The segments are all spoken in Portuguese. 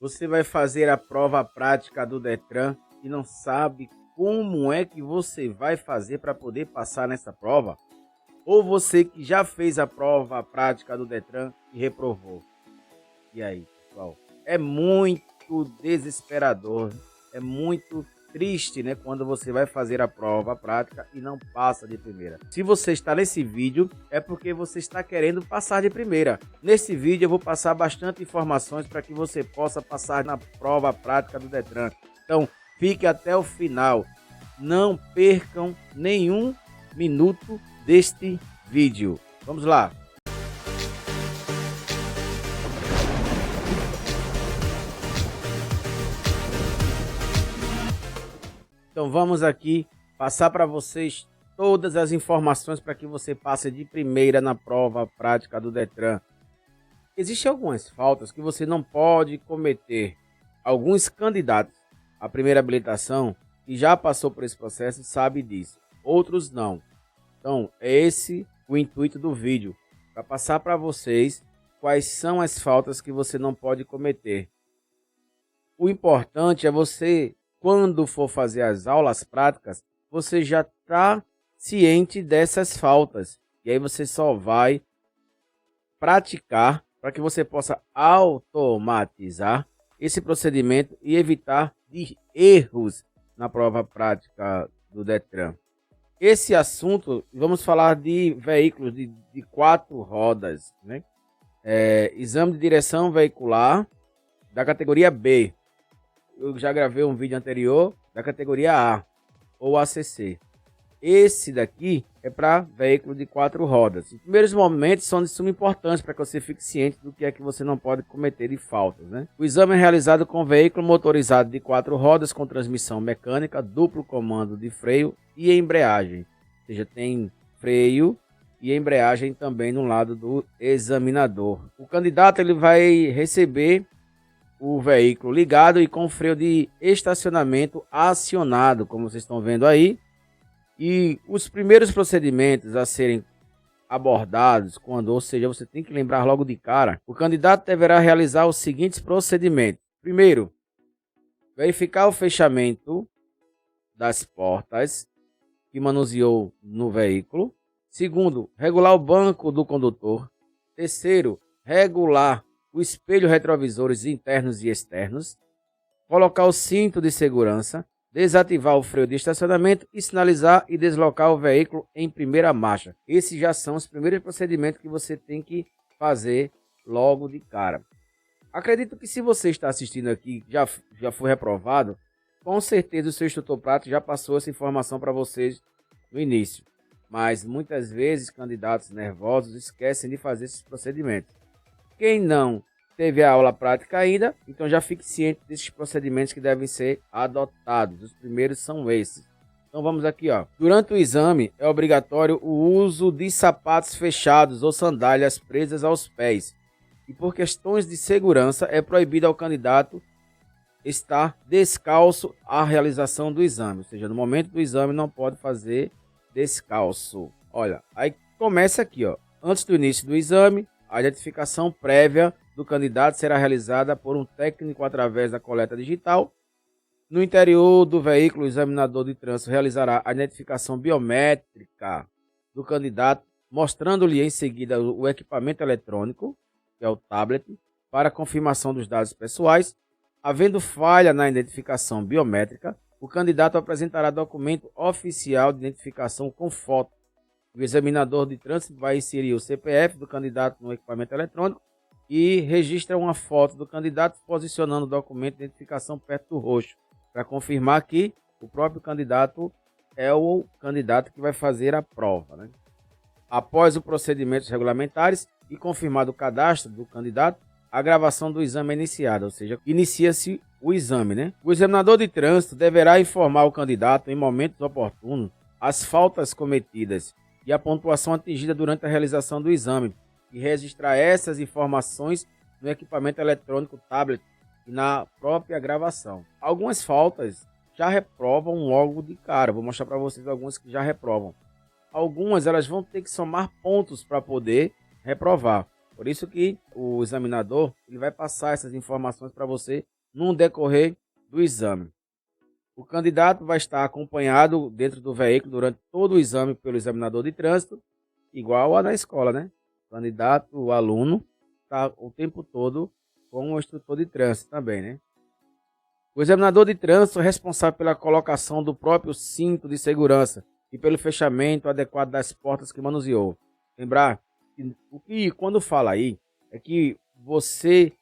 Você vai fazer a prova prática do Detran e não sabe como é que você vai fazer para poder passar nessa prova? Ou você que já fez a prova prática do Detran e reprovou? E aí, pessoal? É muito desesperador, é muito triste, né, quando você vai fazer a prova prática e não passa de primeira. Se você está nesse vídeo, é porque você está querendo passar de primeira. Nesse vídeo eu vou passar bastante informações para que você possa passar na prova prática do Detran. Então, fique até o final. Não percam nenhum minuto deste vídeo. Vamos lá. Então vamos aqui passar para vocês todas as informações para que você passe de primeira na prova prática do Detran. Existem algumas faltas que você não pode cometer. Alguns candidatos à primeira habilitação que já passou por esse processo sabe disso, outros não. Então é esse o intuito do vídeo, para passar para vocês quais são as faltas que você não pode cometer. O importante é você, quando for fazer as aulas práticas, você já está ciente dessas faltas. E aí você só vai praticar para que você possa automatizar esse procedimento e evitar de erros na prova prática do Detran. Esse assunto, vamos falar de veículos de 4 rodas, né? Exame de direção veicular da categoria B. Eu já gravei um vídeo anterior da categoria A ou ACC. Esse daqui é para veículo de 4 rodas. Os primeiros momentos são de suma importância para que você fique ciente do que é que você não pode cometer de faltas, né? O exame é realizado com veículo motorizado de 4 rodas com transmissão mecânica, duplo comando de freio e embreagem. Ou seja, tem freio e embreagem também no lado do examinador. O candidato ele vai receber o veículo ligado e com freio de estacionamento acionado, como vocês estão vendo aí. E os primeiros procedimentos a serem abordados, ou seja, você tem que lembrar logo de cara, o candidato deverá realizar os seguintes procedimentos. Primeiro, verificar o fechamento das portas que manuseou no veículo. Segundo, regular o banco do condutor. Terceiro, regular o espelho retrovisores internos e externos. Colocar o cinto de segurança. Desativar o freio de estacionamento e sinalizar e deslocar o veículo em primeira marcha. Esses já são os primeiros procedimentos que você tem que fazer logo de cara. Acredito que se você está assistindo aqui, já foi reprovado, com certeza o seu instrutor prático já passou essa informação para vocês no início. Mas muitas vezes candidatos nervosos esquecem de fazer esses procedimentos. Quem não teve a aula prática ainda, então já fique ciente desses procedimentos que devem ser adotados. Os primeiros são esses. Então vamos aqui, ó. Durante o exame é obrigatório o uso de sapatos fechados ou sandálias presas aos pés. E por questões de segurança é proibido ao candidato estar descalço à realização do exame. Ou seja, no momento do exame não pode fazer descalço. Olha, aí começa aqui, ó. Antes do início do exame, a identificação prévia do candidato será realizada por um técnico através da coleta digital. No interior do veículo, o examinador de trânsito realizará a identificação biométrica do candidato, mostrando-lhe em seguida o equipamento eletrônico, que é o tablet, para confirmação dos dados pessoais. Havendo falha na identificação biométrica, o candidato apresentará documento oficial de identificação com foto. O examinador de trânsito vai inserir o CPF do candidato no equipamento eletrônico e registra uma foto do candidato posicionando o documento de identificação perto do rosto, para confirmar que o próprio candidato é o candidato que vai fazer a prova, né? Após os procedimentos regulamentares e confirmado o cadastro do candidato, a gravação do exame é iniciada, ou seja, inicia-se o exame, né? O examinador de trânsito deverá informar o candidato em momentos oportunos as faltas cometidas e a pontuação atingida durante a realização do exame, e registrar essas informações no equipamento eletrônico tablet e na própria gravação. Algumas faltas já reprovam logo de cara. Vou mostrar para vocês algumas que já reprovam. Algumas elas vão ter que somar pontos para poder reprovar. Por isso que o examinador ele vai passar essas informações para você no decorrer do exame. O candidato vai estar acompanhado dentro do veículo durante todo o exame pelo examinador de trânsito, igual a na escola, né? O candidato, o aluno, está o tempo todo com o instrutor de trânsito também, né? O examinador de trânsito é responsável pela colocação do próprio cinto de segurança e pelo fechamento adequado das portas que manuseou. Lembrar que o que quando fala aí é que você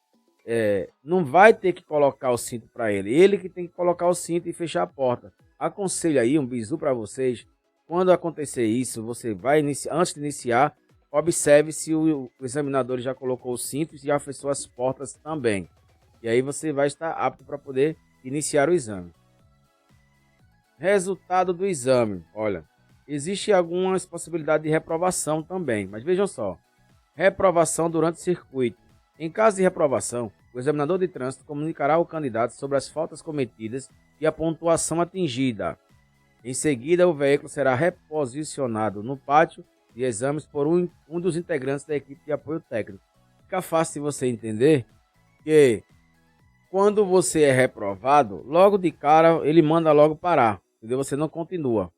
não vai ter que colocar o cinto para ele. Ele que tem que colocar o cinto e fechar a porta. Aconselho aí, um bizu para vocês. Quando acontecer isso, você vai iniciar, antes de iniciar, observe se o examinador já colocou o cinto e já fechou as portas também. E aí você vai estar apto para poder iniciar o exame. Resultado do exame. Olha, existe algumas possibilidades de reprovação também, mas vejam só. Reprovação durante o circuito. Em caso de reprovação, o examinador de trânsito comunicará ao candidato sobre as faltas cometidas e a pontuação atingida. Em seguida, o veículo será reposicionado no pátio de exames por um dos integrantes da equipe de apoio técnico. Fica fácil de você entender que quando você é reprovado, logo de cara ele manda logo parar, entendeu? Você não continua.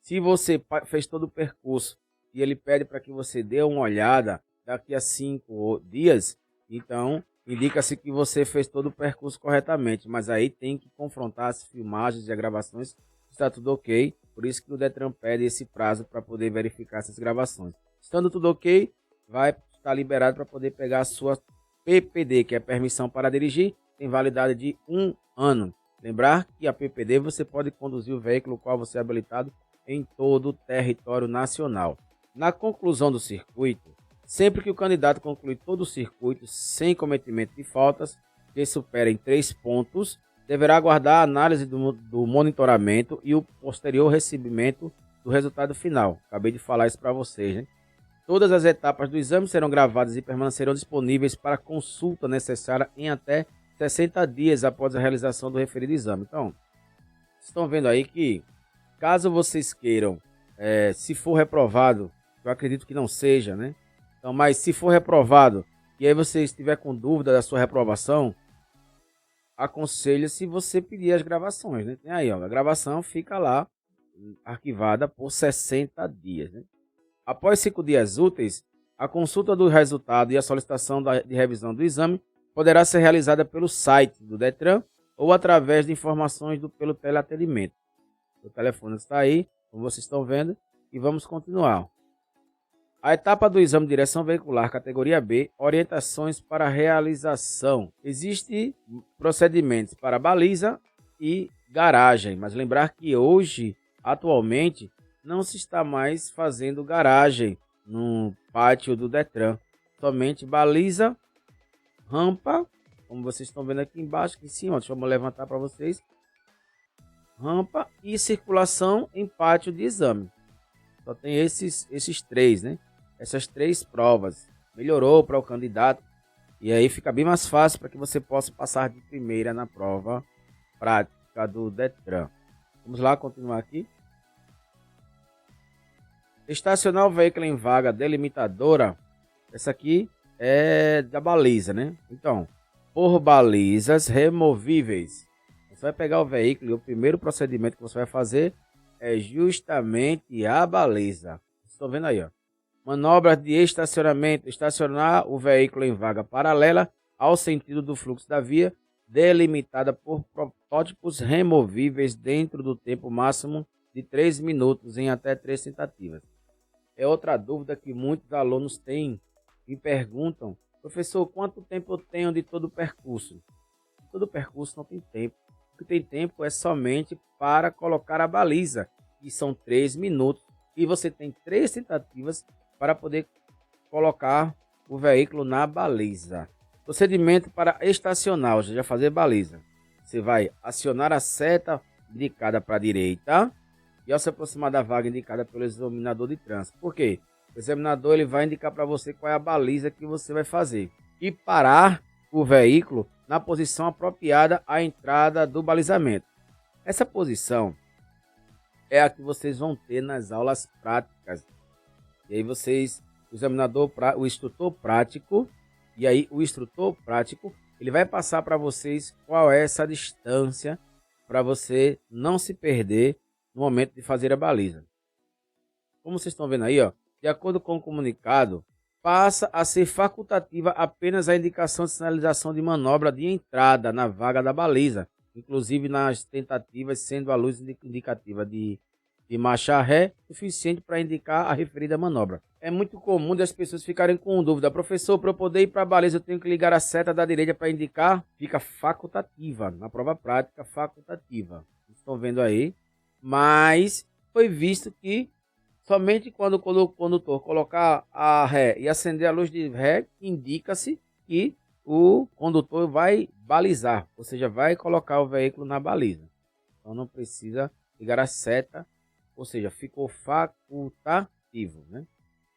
Se você fez todo o percurso e ele pede para que você dê uma olhada daqui a 5 dias, então indica-se que você fez todo o percurso corretamente, mas aí tem que confrontar as filmagens e as gravações, está tudo ok, por isso que o Detran pede esse prazo para poder verificar essas gravações. Estando tudo ok, vai estar liberado para poder pegar a sua PPD, que é permissão para dirigir, tem validade de 1 ano. Lembrar que a PPD você pode conduzir o veículo qual você é habilitado em todo o território nacional. Na conclusão do circuito, sempre que o candidato concluir todo o circuito sem cometimento de faltas que superem 3 pontos, deverá aguardar a análise do monitoramento e o posterior recebimento do resultado final. Acabei de falar isso para vocês, né? Todas as etapas do exame serão gravadas e permanecerão disponíveis para consulta necessária em até 60 dias após a realização do referido exame. Então, vocês estão vendo aí que, caso vocês queiram, se for reprovado, eu acredito que não seja, né? Então, mas se for reprovado e aí você estiver com dúvida da sua reprovação, aconselho-se você pedir as gravações, né? Tem aí, ó, a gravação fica lá arquivada por 60 dias, né? Após 5 dias úteis, a consulta do resultado e a solicitação de revisão do exame poderá ser realizada pelo site do Detran ou através de informações pelo teleatendimento. O telefone está aí, como vocês estão vendo, e vamos continuar. A etapa do exame de direção veicular, categoria B, orientações para realização. Existem procedimentos para baliza e garagem, mas lembrar que hoje, atualmente, não se está mais fazendo garagem no pátio do Detran. Somente baliza, rampa, como vocês estão vendo aqui embaixo, aqui em cima, deixa eu levantar para vocês. Rampa e circulação em pátio de exame. Só tem esses 3, né? Essas 3 provas. Melhorou para o candidato e aí fica bem mais fácil para que você possa passar de primeira na prova prática do Detran. Vamos lá, continuar aqui. Estacionar o veículo em vaga delimitadora. Essa aqui é da baliza, né? Então, por balizas removíveis. Você vai pegar o veículo e o primeiro procedimento que você vai fazer é justamente a baliza. Estão vendo aí, ó. Manobra de estacionamento. Estacionar o veículo em vaga paralela ao sentido do fluxo da via, delimitada por protótipos removíveis dentro do tempo máximo de 3 minutos em até 3 tentativas. É outra dúvida que muitos alunos têm e perguntam: professor, quanto tempo eu tenho de todo o percurso? Todo o percurso não tem tempo. O que tem tempo é somente para colocar a baliza, que são 3 minutos. E você tem 3 tentativas para poder colocar o veículo na baliza. Procedimento para estacionar, ou seja, fazer baliza. Você vai acionar a seta indicada para a direita e ao se aproximar da vaga indicada pelo examinador de trânsito. Por quê? O examinador ele vai indicar para você qual é a baliza que você vai fazer. E parar o veículo na posição apropriada à entrada do balizamento. Essa posição é a que vocês vão ter nas aulas práticas. E aí vocês o instrutor prático, e aí o instrutor prático, ele vai passar para vocês qual é essa distância para você não se perder no momento de fazer a baliza. Como vocês estão vendo aí, ó, de acordo com o comunicado, passa a ser facultativa apenas a indicação de sinalização de manobra de entrada na vaga da baliza, inclusive nas tentativas, sendo a luz indicativa de marcha ré suficiente para indicar a referida manobra. É muito comum das pessoas ficarem com dúvida: professor, para eu poder ir para a baliza eu tenho que ligar a seta da direita para indicar? Fica facultativa, na prova prática facultativa. Vocês estão vendo aí? Mas foi visto que somente quando o condutor colocar a ré e acender a luz de ré, indica-se que o condutor vai balizar, ou seja, vai colocar o veículo na baliza. Então não precisa ligar a seta, ou seja, ficou facultativo, né?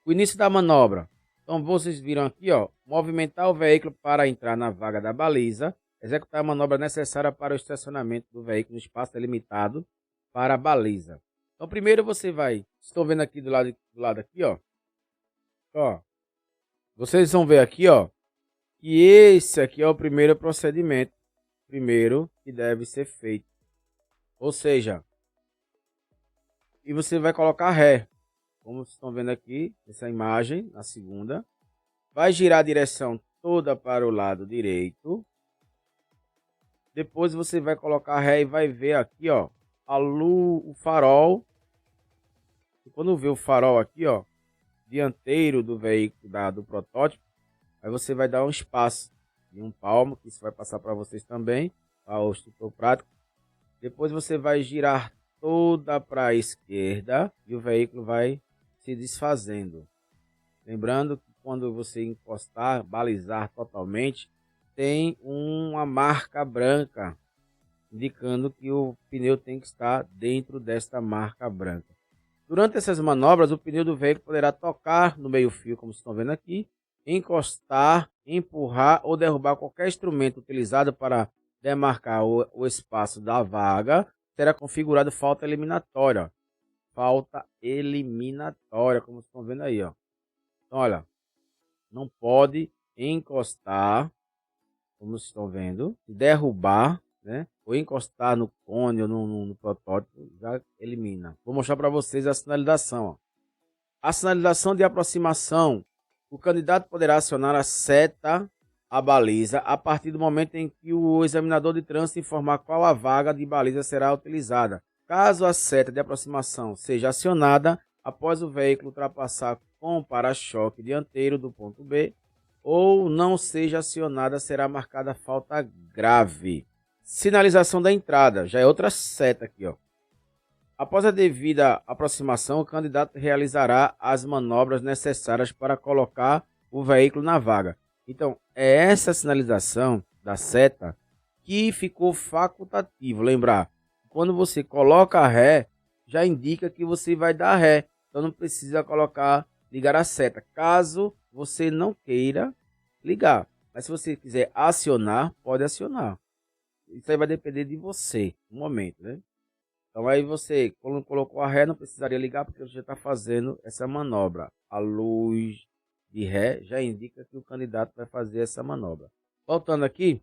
O início da manobra. Então vocês viram aqui, ó, movimentar o veículo para entrar na vaga da baliza, executar a manobra necessária para o estacionamento do veículo no espaço delimitado para a baliza. Então primeiro você vai, estão vendo aqui do lado aqui, ó, vocês vão ver aqui, ó, que esse aqui é o primeiro procedimento, que deve ser feito. Ou seja, e você vai colocar ré, como vocês estão vendo aqui, essa imagem, na segunda. Vai girar a direção toda para o lado direito. Depois você vai colocar ré e vai ver aqui, ó, o farol. E quando vê o farol aqui, ó, dianteiro do veículo, do protótipo, aí você vai dar um espaço de um palmo, que isso vai passar para vocês também, para o instrutor prático. Depois você vai girar toda para a esquerda e o veículo vai se desfazendo. Lembrando que quando você encostar, balizar totalmente, tem uma marca branca, indicando que o pneu tem que estar dentro desta marca branca. Durante essas manobras, o pneu do veículo poderá tocar no meio-fio, como vocês estão vendo aqui, encostar, empurrar ou derrubar qualquer instrumento utilizado para demarcar o espaço da vaga. Será configurado falta eliminatória. Falta eliminatória, como vocês estão vendo aí, ó. Então, olha, não pode encostar, como vocês estão vendo, derrubar, né? Ou encostar no cone ou no protótipo, já elimina. Vou mostrar para vocês a sinalização, ó. A sinalização de aproximação. O candidato poderá acionar a seta, a baliza, a partir do momento em que o examinador de trânsito informar qual a vaga de baliza será utilizada. Caso a seta de aproximação seja acionada após o veículo ultrapassar com o para-choque dianteiro do ponto B, ou não seja acionada, será marcada falta grave. Sinalização da entrada, já é outra seta aqui, ó. Após a devida aproximação, o candidato realizará as manobras necessárias para colocar o veículo na vaga. Então, é essa sinalização da seta que ficou facultativo. Lembrar, quando você coloca a ré, já indica que você vai dar ré. Então, não precisa ligar a seta, caso você não queira ligar. Mas se você quiser acionar, pode acionar. Isso aí vai depender de você, no momento, né? Então aí você, quando colocou a ré, não precisaria ligar, porque você já está fazendo essa manobra. A luz de ré já indica que o candidato vai fazer essa manobra. Voltando aqui,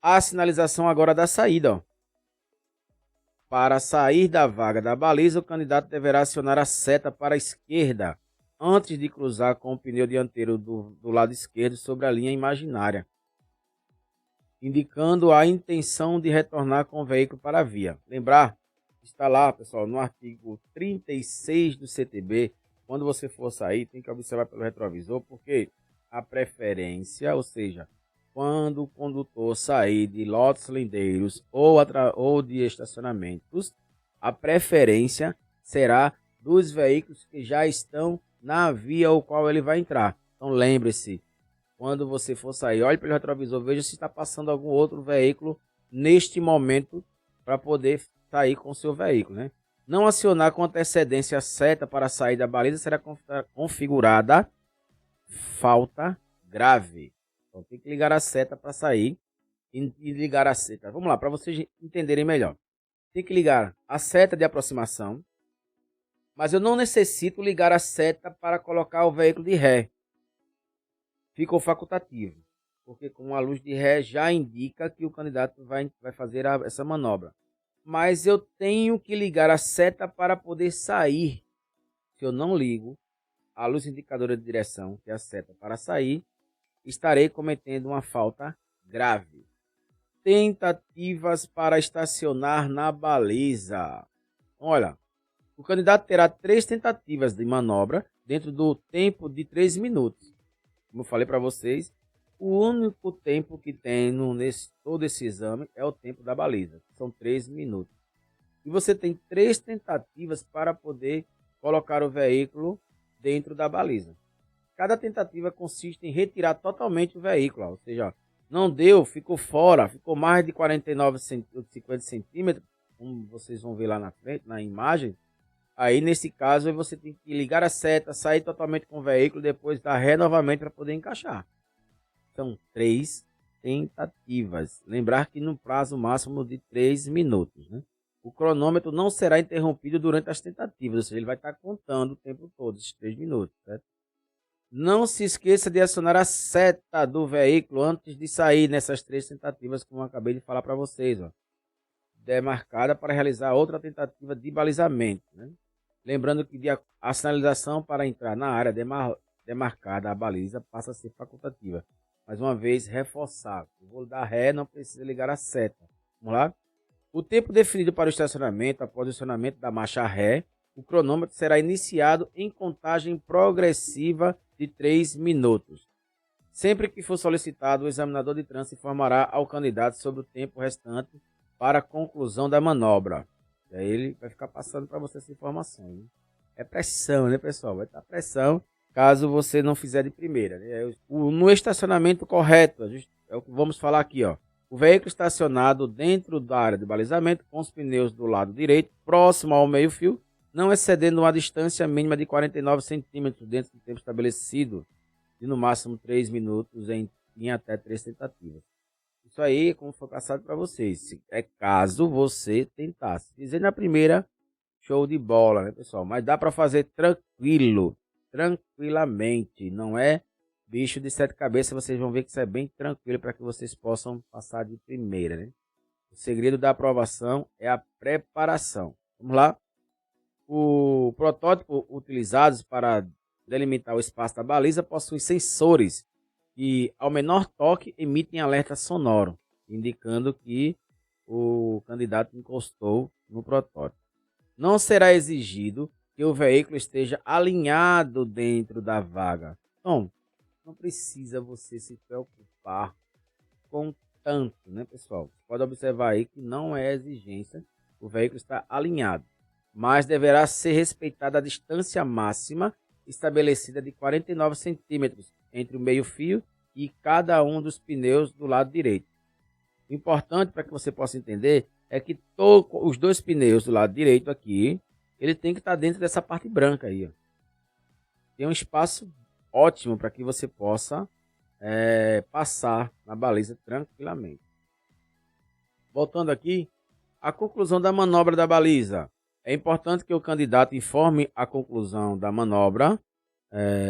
a sinalização agora da saída, ó. Para sair da vaga da baliza, o candidato deverá acionar a seta para a esquerda, antes de cruzar com o pneu dianteiro do lado esquerdo sobre a linha imaginária, indicando a intenção de retornar com o veículo para a via. Lembrar, está lá, pessoal, no artigo 36 do CTB, quando você for sair, tem que observar pelo retrovisor, porque a preferência, ou seja, quando o condutor sair de lotes lindeiros ou de estacionamentos, a preferência será dos veículos que já estão na via ao qual ele vai entrar. Então lembre-se, quando você for sair, olhe pelo retrovisor, veja se está passando algum outro veículo neste momento para poder sair com o seu veículo, né? Não acionar com antecedência a seta para sair da baliza será configurada falta grave. Então tem que ligar a seta para sair e ligar a seta. Vamos lá, para vocês entenderem melhor. Tem que ligar a seta de aproximação, Mas eu não necessito ligar a seta para colocar o veículo de ré. Ficou facultativo, porque com a luz de ré já indica que o candidato vai fazer essa manobra. Mas eu tenho que ligar a seta para poder sair. Se eu não ligo a luz indicadora de direção, que é a seta para sair, estarei cometendo uma falta grave. Tentativas para estacionar na baliza. Olha, o candidato terá 3 tentativas de manobra dentro do tempo de 3 minutos. Como eu falei para vocês, o único tempo que tem todo esse exame é o tempo da baliza, que são 3 minutos. E você tem 3 tentativas para poder colocar o veículo dentro da baliza. Cada tentativa consiste em retirar totalmente o veículo, ou seja, não deu, ficou fora, ficou mais de 50 centímetros, como vocês vão ver lá na frente, na imagem. Aí, nesse caso, você tem que ligar a seta, sair totalmente com o veículo, depois dar ré novamente para poder encaixar. São 3 tentativas. Lembrar que no prazo máximo de 3 minutos, né? O cronômetro não será interrompido durante as tentativas, ou seja, ele vai estar contando o tempo todo, esses 3 minutos, certo? Não se esqueça de acionar a seta do veículo antes de sair nessas 3 tentativas, como eu acabei de falar para vocês, ó. Demarcada para realizar outra tentativa de balizamento, né? Lembrando que a sinalização para entrar na área demarcada, a baliza, passa a ser facultativa. Mais uma vez, reforçar. Eu vou dar ré, não precisa ligar a seta. Vamos lá? O tempo definido para o estacionamento, após o acionamento da marcha ré, o cronômetro será iniciado em contagem progressiva de 3 minutos. Sempre que for solicitado, o examinador de trânsito informará ao candidato sobre o tempo restante para a conclusão da manobra. E aí ele vai ficar passando para você essa informação, né? É pressão, né, pessoal? Vai estar pressão caso você não fizer de primeira, né? No estacionamento correto, é o que vamos falar aqui, ó. O veículo estacionado dentro da área de balizamento, com os pneus do lado direito, próximo ao meio-fio, não excedendo uma distância mínima de 49 centímetros dentro do tempo estabelecido, de no máximo 3 minutos em até 3 tentativas. Isso aí, como foi passado para vocês, é caso você tentasse. Fizer na primeira, show de bola, né, pessoal? Mas dá para fazer tranquilamente, não é bicho de 7 cabeças. Vocês vão ver que isso é bem tranquilo para que vocês possam passar de primeira, né? O segredo da aprovação é a preparação. Vamos lá? O protótipo utilizado para delimitar o espaço da baliza possui sensores que, ao menor toque, emitem alerta sonoro, indicando que o candidato encostou no protótipo. Não será exigido que o veículo esteja alinhado dentro da vaga. Então, não precisa você se preocupar com tanto, né, pessoal? Você pode observar aí que não é exigência o veículo estar alinhado, mas deverá ser respeitada a distância máxima estabelecida de 49 centímetros entre o meio-fio e cada um dos pneus do lado direito. O importante para que você possa entender é que os 2 pneus do lado direito aqui, ele tem que estar dentro dessa parte branca aí, ó. Tem um espaço ótimo para que você possa passar na baliza tranquilamente. Voltando aqui, a conclusão da manobra da baliza. É importante que o candidato informe a conclusão da manobra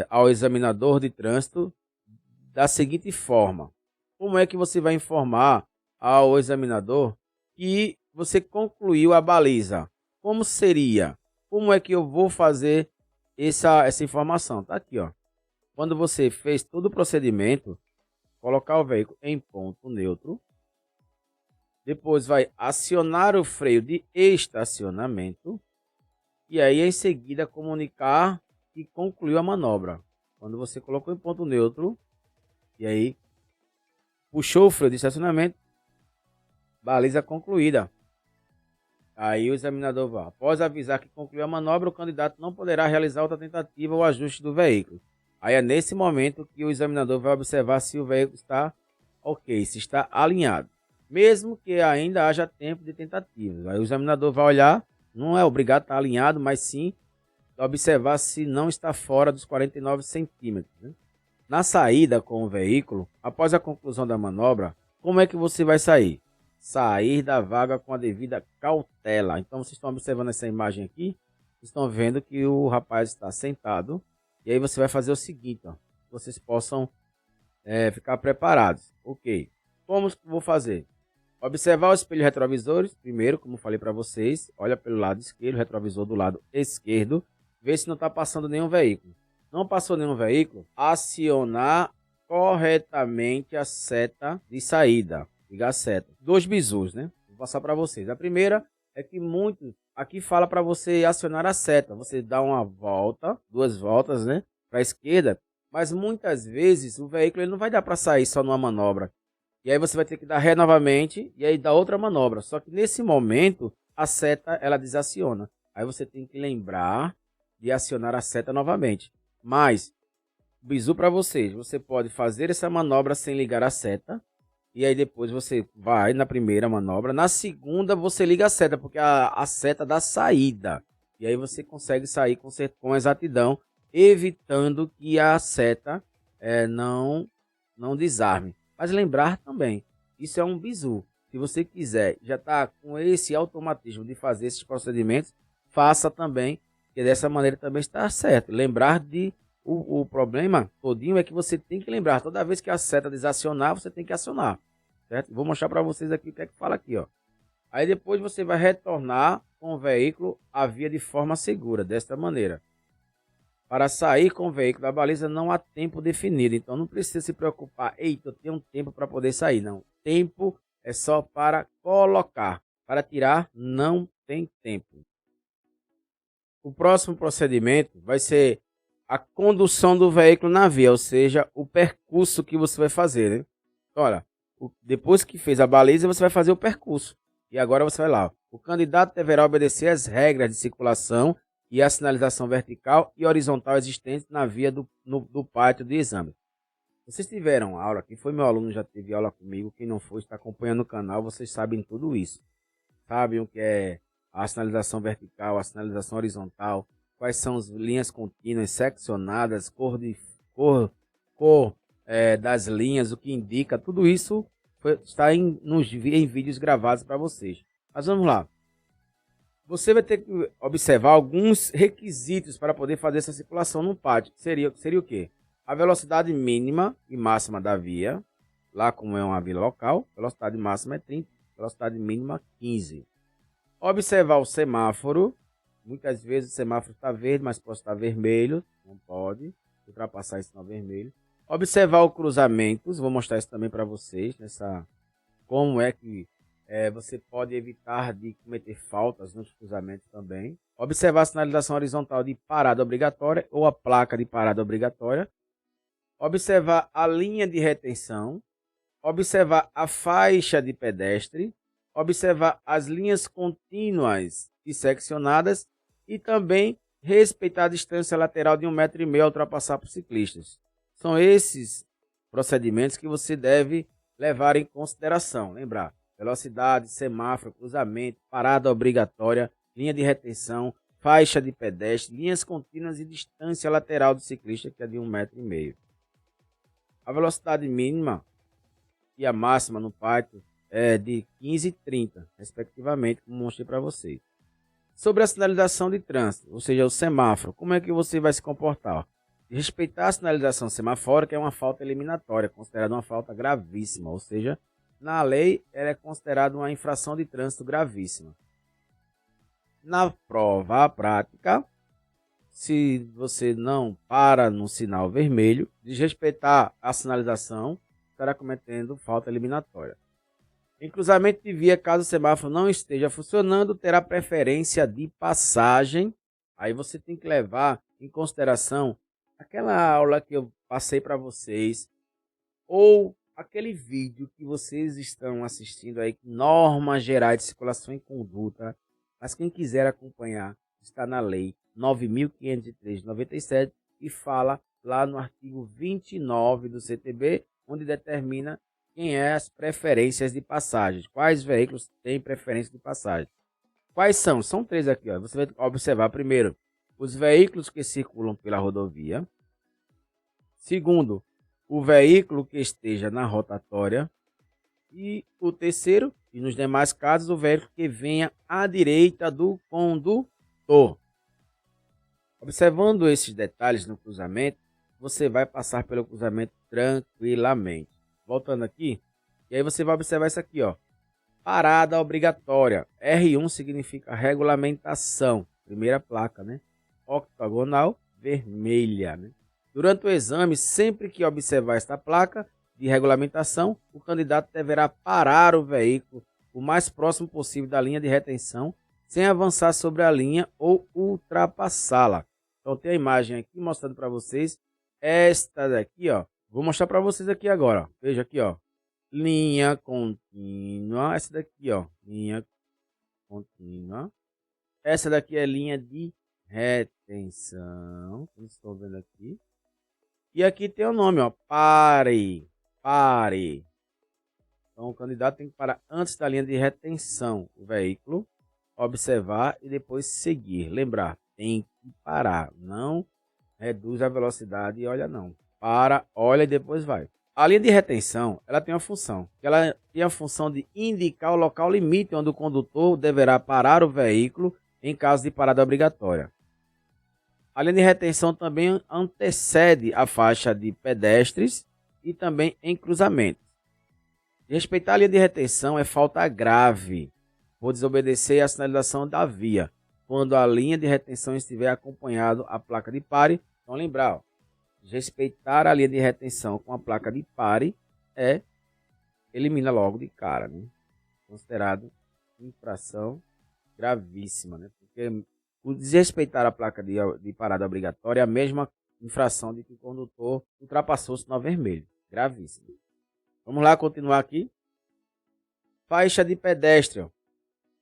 ao examinador de trânsito da seguinte forma. Como é que você vai informar ao examinador que você concluiu a baliza? Como seria? Como é que eu vou fazer essa informação? Tá aqui, ó. Quando você fez todo o procedimento, colocar o veículo em ponto neutro, depois vai acionar o freio de estacionamento e aí em seguida comunicar que concluiu a manobra. Quando você colocou em ponto neutro e aí puxou o freio de estacionamento, baliza concluída. Aí o examinador vai, após avisar que concluiu a manobra, o candidato não poderá realizar outra tentativa ou ajuste do veículo. Aí é nesse momento que o examinador vai observar se o veículo está ok, se está alinhado. Mesmo que ainda haja tempo de tentativa. Aí o examinador vai olhar, não é obrigado a estar alinhado, mas sim observar se não está fora dos 49 centímetros. Né? Na saída com o veículo, após a conclusão da manobra, como é que você vai sair? Sair da vaga com a devida cautela. Então vocês estão observando essa imagem aqui. Estão vendo que o rapaz está sentado. E aí você vai fazer o seguinte, ó. Vocês possam ficar preparados. Ok. Como que eu vou fazer? Observar o espelho retrovisor. Primeiro, como falei para vocês. Olha pelo lado esquerdo, retrovisor do lado esquerdo. Vê se não está passando nenhum veículo. Não passou nenhum veículo. Acionar corretamente a seta de saída. Ligar a seta. 2 bisus, né? Vou passar para vocês. A primeira é que muitos aqui fala para você acionar a seta. Você dá uma volta, 2 voltas, né? Para a esquerda. Mas muitas vezes o veículo ele não vai dar para sair só numa manobra. E aí você vai ter que dar ré novamente e aí dar outra manobra. Só que nesse momento a seta ela desaciona. Aí você tem que lembrar de acionar a seta novamente. Mas, bizu para vocês, você pode fazer essa manobra sem ligar a seta. E aí depois você vai na primeira manobra. Na segunda você liga a seta, porque a seta dá saída. E aí você consegue sair com exatidão, evitando que a seta não desarme. Mas lembrar também, isso é um bizu. Se você quiser, já está com esse automatismo de fazer esses procedimentos, faça também, que dessa maneira também está certo. Lembrar de o problema todinho é que você tem que lembrar, toda vez que a seta desacionar, você tem que acionar, certo? Vou mostrar para vocês aqui o que é que fala aqui, ó. Aí depois você vai retornar com o veículo à via de forma segura, desta maneira. Para sair com o veículo da baliza não há tempo definido, então não precisa se preocupar. Eita, eu tenho um tempo para poder sair. Não, tempo é só para colocar. Para tirar, não tem tempo. O próximo procedimento vai ser a condução do veículo na via, ou seja, o percurso que você vai fazer, né? Olha, depois que fez a baliza, você vai fazer o percurso. E agora você vai lá. O candidato deverá obedecer às regras de circulação e a sinalização vertical e horizontal existente na via do pátio de exame. Vocês tiveram aula, quem foi meu aluno já teve aula comigo, quem não foi está acompanhando o canal, vocês sabem tudo isso. Sabem o que é a sinalização vertical, a sinalização horizontal, quais são as linhas contínuas, seccionadas, cor das linhas, o que indica, tudo isso está em vídeos gravados para vocês. Mas vamos lá. Você vai ter que observar alguns requisitos para poder fazer essa circulação no pátio. Seria o quê? A velocidade mínima e máxima da via. Lá como é uma via local, velocidade máxima é 30, velocidade mínima 15. Observar o semáforo. Muitas vezes o semáforo está verde, mas pode estar vermelho. Não pode ultrapassar esse sinal vermelho. Observar o cruzamentos. Vou mostrar isso também para vocês. Como é que você pode evitar de cometer faltas nos cruzamentos também. Observar a sinalização horizontal de parada obrigatória ou a placa de parada obrigatória. Observar a linha de retenção. Observar a faixa de pedestre. Observar as linhas contínuas e seccionadas. E também respeitar a distância lateral de 1,5 m ao ultrapassar por ciclistas. São esses procedimentos que você deve levar em consideração. Lembrar. Velocidade, semáforo, cruzamento, parada obrigatória, linha de retenção, faixa de pedestre, linhas contínuas e distância lateral do ciclista, que é de 1,5 m. A velocidade mínima e a máxima no pátio é de 15 e 30, respectivamente, como mostrei para vocês. Sobre a sinalização de trânsito, ou seja, o semáforo, como é que você vai se comportar? Respeitar a sinalização semafórica é uma falta eliminatória, considerada uma falta gravíssima, ou seja, na lei, ela é considerada uma infração de trânsito gravíssima. Na prova prática, se você não para no sinal vermelho, desrespeitar a sinalização, estará cometendo falta eliminatória. Em cruzamento de via, caso o semáforo não esteja funcionando, terá preferência de passagem. Aí você tem que levar em consideração aquela aula que eu passei para vocês, ou aquele vídeo que vocês estão assistindo aí, normas gerais de circulação e conduta, mas quem quiser acompanhar, está na lei 9.503 de 97 e fala lá no artigo 29 do CTB, onde determina quem é as preferências de passagem, quais veículos têm preferência de passagem. Quais são? São 3 aqui, ó. Você vai observar primeiro os veículos que circulam pela rodovia. Segundo, o veículo que esteja na rotatória. E o terceiro, e nos demais casos, o veículo que venha à direita do condutor. Observando esses detalhes no cruzamento, você vai passar pelo cruzamento tranquilamente. Voltando aqui, e aí você vai observar isso aqui, ó. Parada obrigatória. R1 significa regulamentação. Primeira placa, né? Octagonal, vermelha, né? Durante o exame, sempre que observar esta placa de regulamentação, o candidato deverá parar o veículo o mais próximo possível da linha de retenção, sem avançar sobre a linha ou ultrapassá-la. Então tem a imagem aqui mostrando para vocês esta daqui, ó. Vou mostrar para vocês aqui agora, ó. Veja aqui, ó. Linha contínua, essa daqui, ó. Linha contínua. Essa daqui é linha de retenção, como vocês estão vendo aqui. E aqui tem o nome, ó. Pare, pare. Então o candidato tem que parar antes da linha de retenção, o veículo, observar e depois seguir. Lembrar, tem que parar, não reduz a velocidade e olha não. Para, olha e depois vai. A linha de retenção, ela tem uma função. Ela tem a função de indicar o local limite onde o condutor deverá parar o veículo em caso de parada obrigatória. A linha de retenção também antecede a faixa de pedestres e também em cruzamentos. Respeitar a linha de retenção é falta grave por desobedecer a sinalização da via, quando a linha de retenção estiver acompanhado a placa de pare. Então lembrar, ó, respeitar a linha de retenção com a placa de pare elimina logo de cara, né? Considerado infração gravíssima, né? Porque o desrespeitar a placa de parada obrigatória é a mesma infração de que o condutor ultrapassou o sinal vermelho. Gravíssimo. Vamos lá, continuar aqui. Faixa de pedestre.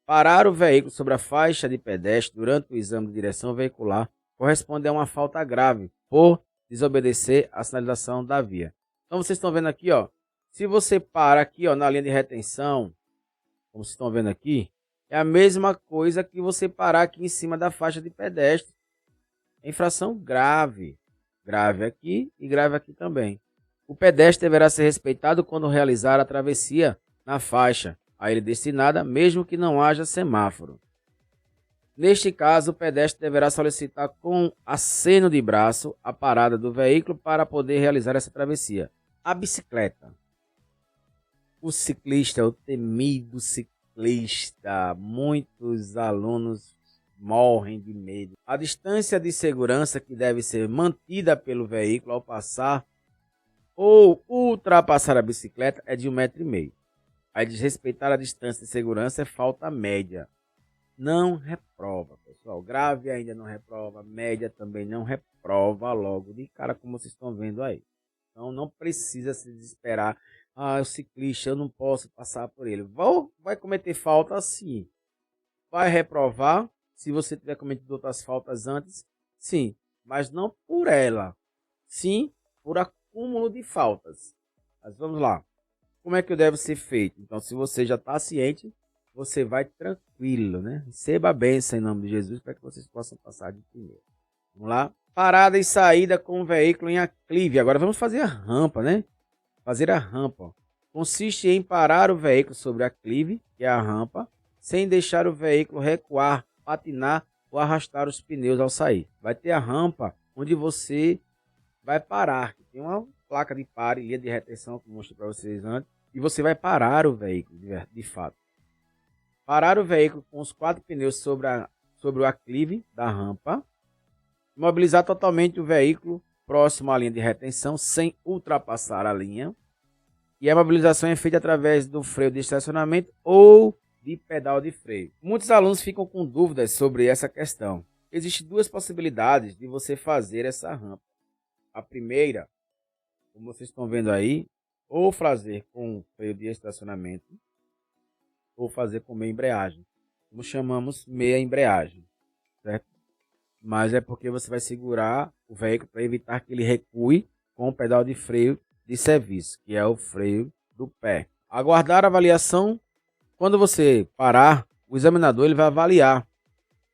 Parar o veículo sobre a faixa de pedestre durante o exame de direção veicular corresponde a uma falta grave por desobedecer a sinalização da via. Então vocês estão vendo aqui, ó. Se você para aqui, ó, na linha de retenção, como vocês estão vendo aqui, é a mesma coisa que você parar aqui em cima da faixa de pedestre. É infração grave. Grave aqui e grave aqui também. O pedestre deverá ser respeitado quando realizar a travessia na faixa a ele destinada, mesmo que não haja semáforo. Neste caso, o pedestre deverá solicitar com aceno de braço a parada do veículo para poder realizar essa travessia. A bicicleta. O ciclista, o temido ciclista, muitos alunos morrem de medo. A distância de segurança que deve ser mantida pelo veículo ao passar ou ultrapassar a bicicleta é de 1,5 m. Aí desrespeitar a distância de segurança é falta média. Não reprova, pessoal. Grave ainda não reprova, média também não reprova logo de cara, como vocês estão vendo aí. Então não precisa se desesperar. Ah, o ciclista, eu não posso passar por ele. Vai cometer falta sim. Vai reprovar se você tiver cometido outras faltas antes, sim. Mas não por ela. Sim, por acúmulo de faltas. Mas vamos lá. Como é que deve ser feito? Então, se você já está ciente, você vai tranquilo, né? Receba a bênção em nome de Jesus para que vocês possam passar de primeiro. Vamos lá? Parada e saída com o veículo em aclive. Agora vamos fazer a rampa, né? Fazer a rampa. Consiste em parar o veículo sobre a aclive, que é a rampa, sem deixar o veículo recuar, patinar ou arrastar os pneus ao sair. Vai ter a rampa onde você vai parar. Tem uma placa de pare, linha de retenção, que eu mostrei para vocês antes, e você vai parar o veículo, de fato. Parar o veículo com os 4 pneus sobre o aclive da rampa. Imobilizar totalmente o veículo próximo à linha de retenção, sem ultrapassar a linha. E a mobilização é feita através do freio de estacionamento ou de pedal de freio. Muitos alunos ficam com dúvidas sobre essa questão. Existem 2 possibilidades de você fazer essa rampa. A primeira, como vocês estão vendo aí, ou fazer com freio de estacionamento, ou fazer com meia embreagem. Como chamamos meia embreagem, certo? Mas é porque você vai segurar o veículo para evitar que ele recue com o pedal de freio de serviço, que é o freio do pé. Aguardar a avaliação. Quando você parar, o examinador ele vai avaliar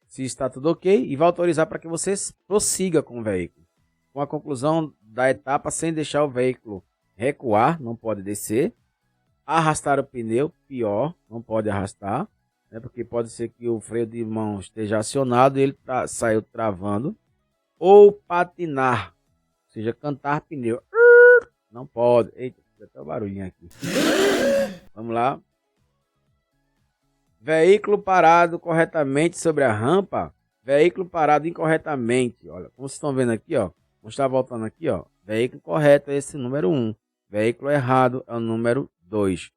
se está tudo ok e vai autorizar para que você prossiga com o veículo. Com a conclusão da etapa, sem deixar o veículo recuar, não pode descer. Arrastar o pneu, pior, não pode arrastar, né, porque pode ser que o freio de mão esteja acionado e ele saiu travando. ou patinar, ou seja, cantar pneu. Não pode. Eita, até o barulhinho aqui. Vamos lá. Veículo parado corretamente sobre a rampa. Veículo parado incorretamente. Olha, como vocês estão vendo aqui, ó. Vamos estar voltando aqui, ó. Veículo correto é esse número 1. Veículo errado é o número 2.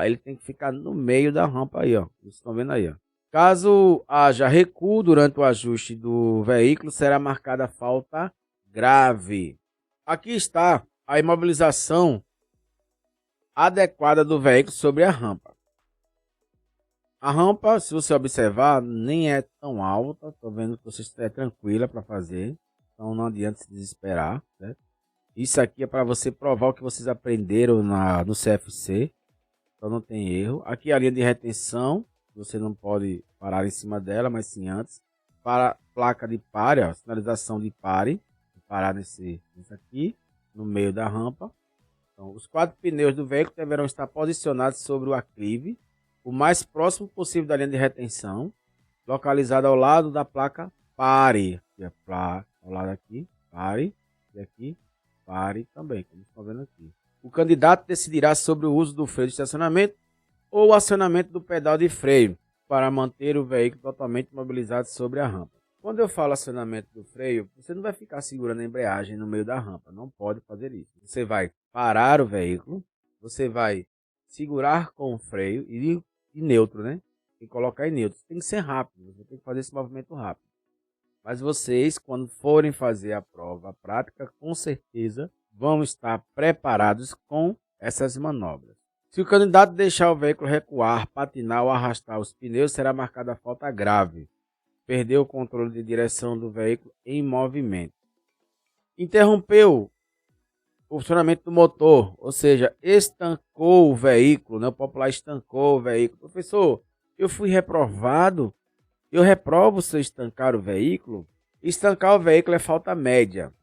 Ele tem que ficar no meio da rampa aí, ó. Vocês estão vendo aí, ó. Caso haja recuo durante o ajuste do veículo, será marcada falta grave. Aqui está a imobilização adequada do veículo sobre a rampa. A rampa, se você observar, nem é tão alta. Estou vendo que você está tranquila para fazer. Então não adianta se desesperar, certo? Isso aqui é para você provar o que vocês aprenderam no CFC. Então não tem erro. Aqui a linha de retenção. Você não pode parar em cima dela, mas sim antes. Para placa de pare, ó, sinalização de pare. Parar nesse aqui, no meio da rampa. Então, os 4 pneus do veículo deverão estar posicionados sobre o aclive, o mais próximo possível da linha de retenção, localizada ao lado da placa pare. Aqui a placa, ao lado aqui, pare. E aqui, pare também, como estão vendo aqui. O candidato decidirá sobre o uso do freio de estacionamento ou o acionamento do pedal de freio para manter o veículo totalmente imobilizado sobre a rampa. Quando eu falo acionamento do freio, você não vai ficar segurando a embreagem no meio da rampa. Não pode fazer isso. Você vai parar o veículo, você vai segurar com o freio e neutro, né? Tem que colocar em neutro. Tem que ser rápido, você tem que fazer esse movimento rápido. Mas vocês, quando forem fazer a prova prática, com certeza vão estar preparados com essas manobras. Se o candidato deixar o veículo recuar, patinar ou arrastar os pneus, será marcada a falta grave. Perdeu o controle de direção do veículo em movimento. Interrompeu o funcionamento do motor, ou seja, estancou o veículo, né? O popular estancou o veículo. Professor, eu fui reprovado, eu reprovo se eu estancar o veículo. Estancar o veículo é falta média.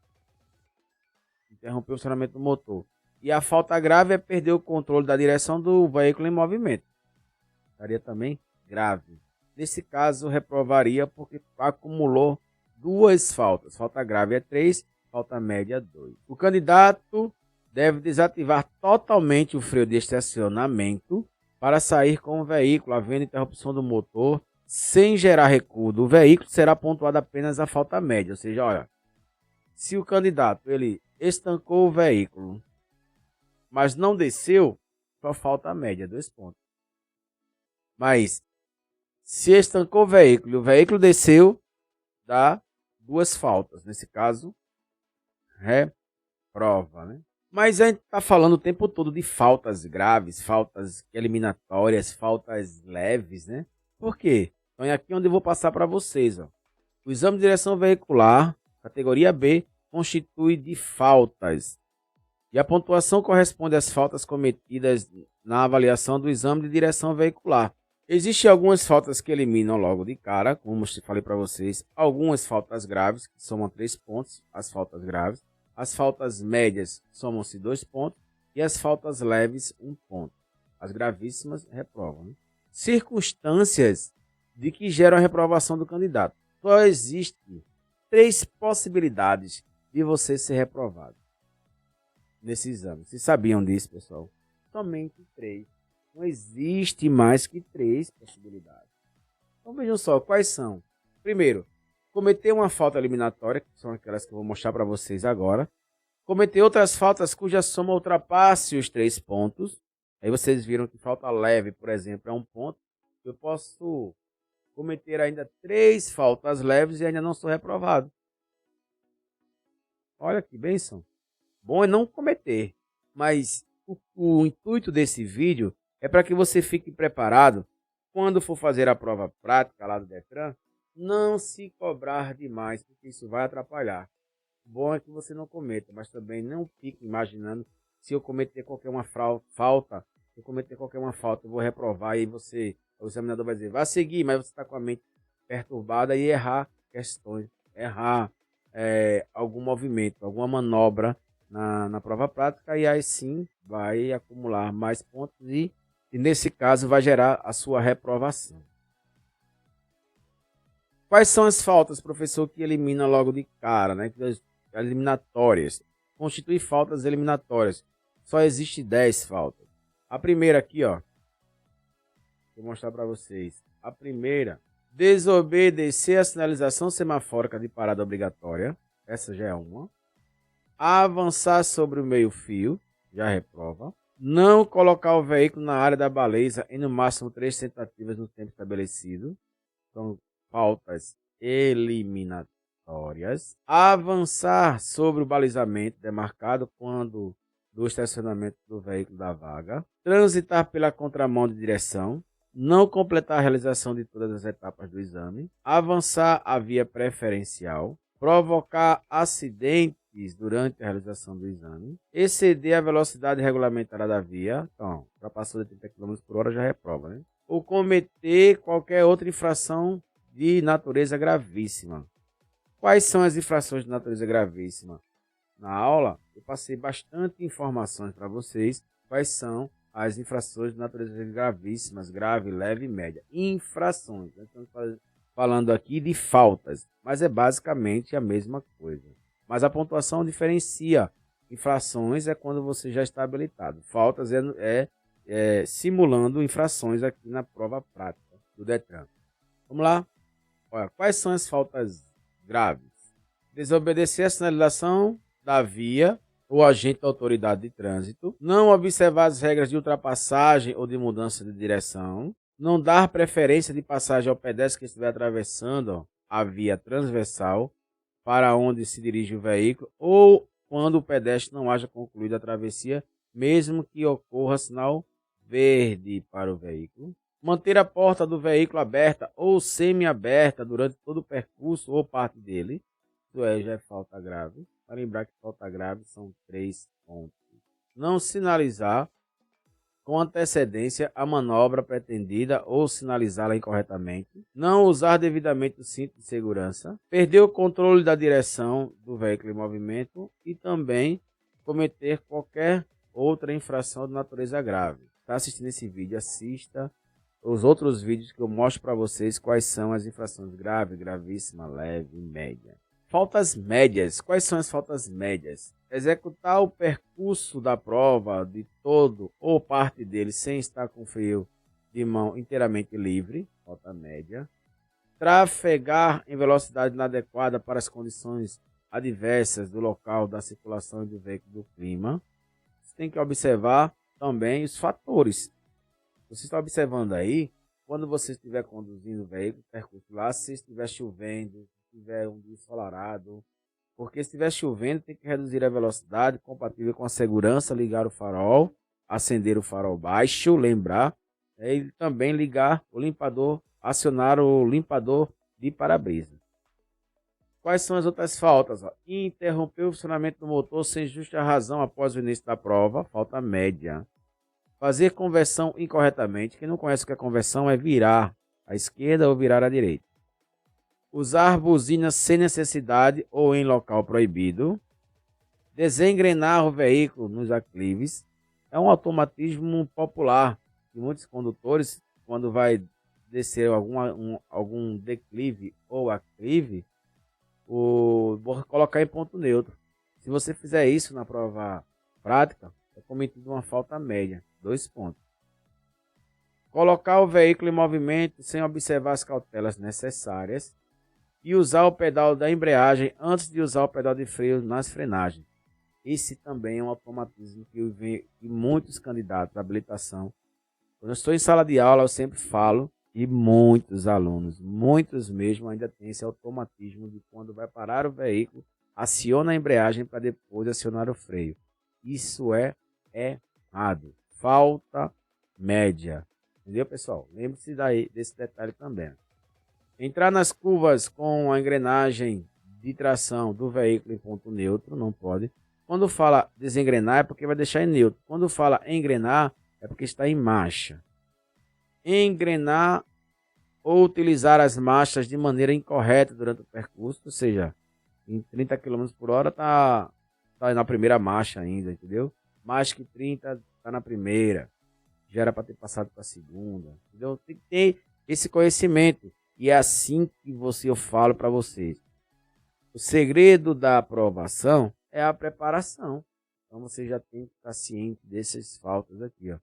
Interrompeu o funcionamento do motor. E a falta grave é perder o controle da direção do veículo em movimento. Estaria também grave. Nesse caso, reprovaria porque acumulou 2 faltas. Falta grave é 3, falta média 2. O candidato deve desativar totalmente o freio de estacionamento para sair com o veículo, havendo interrupção do motor, sem gerar recuo do veículo, será pontuada apenas a falta média. Ou seja, olha, se o candidato ele estancou o veículo, mas não desceu, só falta a média, 2 pontos. Mas se estancou o veículo e o veículo desceu, dá 2 faltas. Nesse caso, reprova, né? Mas a gente está falando o tempo todo de faltas graves, faltas eliminatórias, faltas leves, né? Por quê? Então é aqui onde eu vou passar para vocês, ó. O exame de direção veicular, categoria B, constitui de faltas. E a pontuação corresponde às faltas cometidas na avaliação do exame de direção veicular. Existem algumas faltas que eliminam logo de cara, como eu falei para vocês. Algumas faltas graves, que somam 3 pontos, as faltas graves. As faltas médias somam-se 2 pontos. E as faltas leves, 1 ponto. As gravíssimas reprovam, né? Circunstâncias de que geram a reprovação do candidato. Só existem 3 possibilidades de você ser reprovado nesse exame. Vocês sabiam disso, pessoal? Somente 3. Não existe mais que 3 possibilidades. Então vejam só, quais são? Primeiro, cometer uma falta eliminatória, que são aquelas que eu vou mostrar para vocês agora. Cometer outras faltas cuja soma ultrapasse os 3 pontos. Aí vocês viram que falta leve, por exemplo, é 1 ponto. Eu posso cometer ainda 3 faltas leves e ainda não sou reprovado. Olha que bênção. Bom é não cometer, mas o intuito desse vídeo é para que você fique preparado quando for fazer a prova prática lá do Detran, não se cobrar demais, porque isso vai atrapalhar. Bom é que você não cometa, mas também não fique imaginando se eu cometer qualquer uma falta, se eu cometer qualquer uma falta, eu vou reprovar e o examinador vai dizer, vai seguir, mas você está com a mente perturbada e errar questões, errar algum movimento, alguma manobra na prova prática, e aí sim vai acumular mais pontos e nesse caso vai gerar a sua reprovação. Quais são as faltas, professor, que elimina logo de cara, né? As eliminatórias. Constitui faltas eliminatórias. Só existe 10 faltas. A primeira aqui, ó. Vou mostrar para vocês. A primeira, desobedecer a sinalização semafórica de parada obrigatória. Essa já é uma. Avançar sobre o meio-fio. Já reprova. Não colocar o veículo na área da baliza em no máximo 3 tentativas no tempo estabelecido. São faltas eliminatórias. Avançar sobre o balizamento demarcado quando do estacionamento do veículo da vaga. Transitar pela contramão de direção. Não completar a realização de todas as etapas do exame. Avançar a via preferencial. Provocar acidentes durante a realização do exame. Exceder a velocidade regulamentada da via. Então, ultrapassou de 30 km por hora já reprova, né? Ou cometer qualquer outra infração de natureza gravíssima. Quais são as infrações de natureza gravíssima? Na aula, eu passei bastante informações para vocês. Quais são as infrações de natureza gravíssimas, grave, leve e média. Infrações. Nós estamos falando aqui de faltas, mas é basicamente a mesma coisa. Mas a pontuação diferencia. Infrações é quando você já está habilitado. Faltas é simulando infrações aqui na prova prática do Detran. Vamos lá? Olha, quais são as faltas graves? Desobedecer a sinalização da via ou agente da autoridade de trânsito. Não observar as regras de ultrapassagem ou de mudança de direção. Não dar preferência de passagem ao pedestre que estiver atravessando a via transversal para onde se dirige o veículo, ou quando o pedestre não haja concluído a travessia, mesmo que ocorra sinal verde para o veículo. Manter a porta do veículo aberta ou semi-aberta durante todo o percurso ou parte dele. Isso já é falta grave. Para lembrar que falta grave são 3 pontos. Não sinalizar com antecedência a manobra pretendida ou sinalizá-la incorretamente, não usar devidamente o cinto de segurança, perder o controle da direção do veículo em movimento e também cometer qualquer outra infração de natureza grave. Está assistindo esse vídeo? Assista os outros vídeos que eu mostro para vocês quais são as infrações grave, gravíssima, leve e média. Faltas médias. Quais são as faltas médias? Executar o percurso da prova de todo ou parte dele sem estar com o freio de mão inteiramente livre, falta média. Trafegar em velocidade inadequada para as condições adversas do local da circulação e do veículo do clima. Você tem que observar também os fatores. Você está observando aí, quando você estiver conduzindo o veículo, percurso lá, se estiver chovendo, se estiver um dia ensolarado, porque se estiver chovendo, tem que reduzir a velocidade compatível com a segurança, ligar o farol, acender o farol baixo, lembrar, e também ligar o limpador, acionar o limpador de para-brisa. Quais são as outras faltas? Interromper o funcionamento do motor sem justa razão após o início da prova, falta média. Fazer conversão incorretamente. Quem não conhece o que é conversão é virar à esquerda ou virar à direita. Usar buzina sem necessidade ou em local proibido. Desengrenar o veículo nos aclives. É um automatismo popular de muitos condutores, quando vai descer algum declive ou aclive, vou colocar em ponto neutro. Se você fizer isso na prova prática, é cometido uma falta média, 2 pontos. Colocar o veículo em movimento sem observar as cautelas necessárias. E usar o pedal da embreagem antes de usar o pedal de freio nas frenagens. Esse também é um automatismo que muitos candidatos à habilitação. Quando eu estou em sala de aula, eu sempre falo, e muitos alunos, muitos mesmo, ainda tem esse automatismo de quando vai parar o veículo, aciona a embreagem para depois acionar o freio. Isso é errado. Falta média. Entendeu, pessoal? Lembre-se desse detalhe também. Entrar nas curvas com a engrenagem de tração do veículo em ponto neutro, não pode. Quando fala desengrenar é porque vai deixar em neutro. Quando fala engrenar é porque está em marcha. Engrenar ou utilizar as marchas de maneira incorreta durante o percurso, ou seja, em 30 km por hora tá na primeira marcha ainda, entendeu? Mais que 30 está na primeira. Já era para ter passado para a segunda, entendeu? Tem que ter esse conhecimento. E é assim que eu falo para vocês. O segredo da aprovação é a preparação. Então você já tem que estar ciente dessas faltas aqui, ó.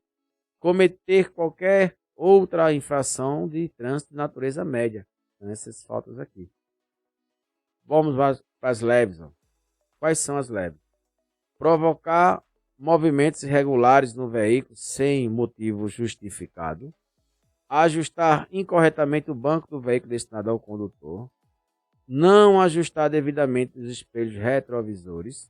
Cometer qualquer outra infração de trânsito de natureza média. Então, essas faltas aqui. Vamos para as leves, ó. Quais são as leves? Provocar movimentos irregulares no veículo sem motivo justificado. Ajustar incorretamente o banco do veículo destinado ao condutor. Não ajustar devidamente os espelhos retrovisores.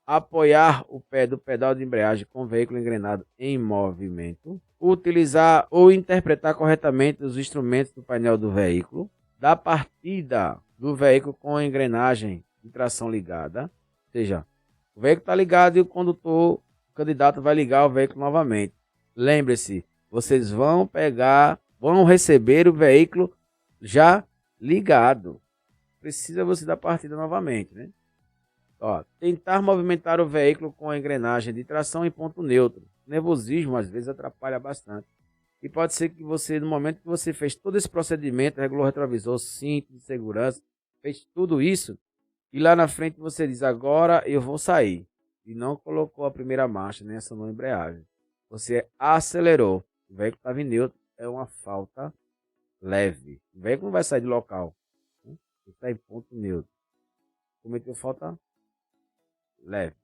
Apoiar o pé do pedal de embreagem com o veículo engrenado em movimento. Utilizar ou interpretar corretamente os instrumentos do painel do veículo. Dar partida do veículo com a engrenagem de tração ligada. Ou seja, o veículo está ligado e o candidato vai ligar o veículo novamente. Lembre-se, vocês vão receber o veículo já ligado. Precisa você dar partida novamente, né? Ó, tentar movimentar o veículo com a engrenagem de tração em ponto neutro. Nervosismo às vezes atrapalha bastante. E pode ser que você, no momento que você fez todo esse procedimento, regulou o retrovisor, cinto de segurança, fez tudo isso, e lá na frente você diz, agora eu vou sair. E não colocou a primeira marcha, nem acionou a embreagem. Você acelerou. O veículo estava em neutro. É uma falta leve. O veículo não vai sair do local. Ele está em ponto neutro. Cometeu falta leve.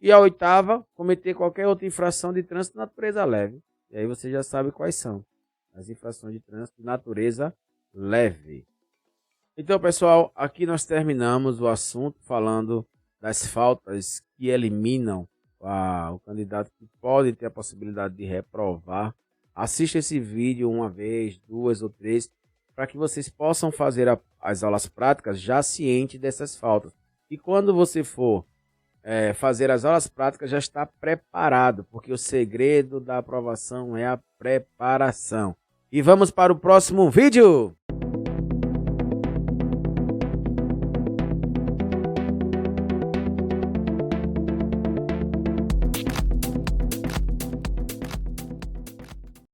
E a oitava, cometer qualquer outra infração de trânsito de natureza leve. E aí você já sabe quais são as infrações de trânsito de natureza leve. Então, pessoal, aqui nós terminamos o assunto falando das faltas que eliminam o candidato que pode ter a possibilidade de reprovar. Assista esse vídeo uma vez, duas ou três, para que vocês possam fazer as aulas práticas já ciente dessas faltas. E quando você for fazer as aulas práticas, já está preparado, porque o segredo da aprovação é a preparação. E vamos para o próximo vídeo!